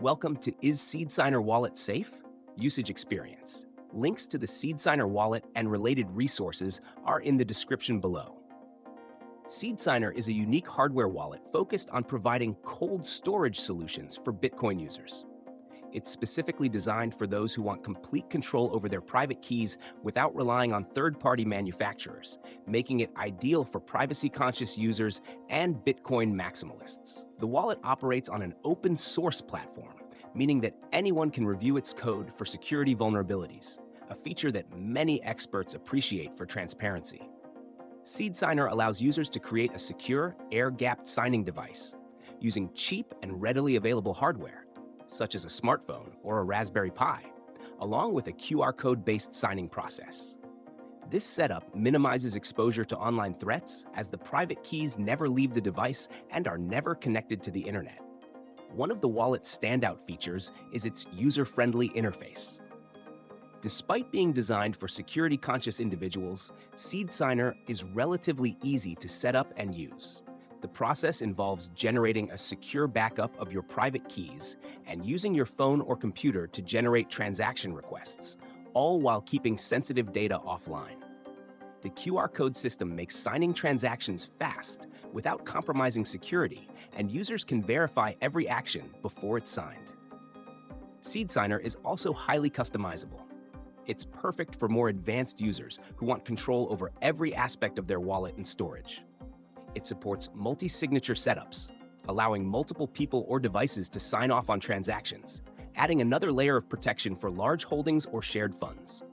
Welcome to Is SeedSigner Wallet Safe? Usage Experience. Links to the SeedSigner wallet and related resources are in the description below. SeedSigner is a unique hardware wallet focused on providing cold storage solutions for Bitcoin users. It's specifically designed for those who want complete control over their private keys without relying on third-party manufacturers, making it ideal for privacy-conscious users and Bitcoin maximalists. The wallet operates on an open source platform, meaning that anyone can review its code for security vulnerabilities, a feature that many experts appreciate for transparency. SeedSigner allows users to create a secure, air-gapped signing device using cheap and readily available hardware, such as a smartphone or a Raspberry Pi, along with a QR code-based signing process. This setup minimizes exposure to online threats as the private keys never leave the device and are never connected to the internet. One of the wallet's standout features is its user-friendly interface. Despite being designed for security-conscious individuals, SeedSigner is relatively easy to set up and use. The process involves generating a secure backup of your private keys and using your phone or computer to generate transaction requests, all while keeping sensitive data offline. The QR code system makes signing transactions fast without compromising security, and users can verify every action before it's signed. SeedSigner is also highly customizable. It's perfect for more advanced users who want control over every aspect of their wallet and storage. It supports multi-signature setups, allowing multiple people or devices to sign off on transactions, adding another layer of protection for large holdings or shared funds.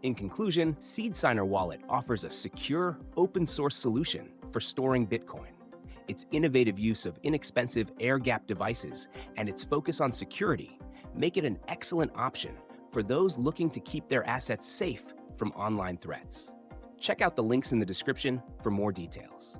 In conclusion, SeedSigner Wallet offers a secure, open-source solution for storing Bitcoin. Its innovative use of inexpensive air-gapped devices and its focus on security make it an excellent option for those looking to keep their assets safe from online threats. Check out the links in the description for more details.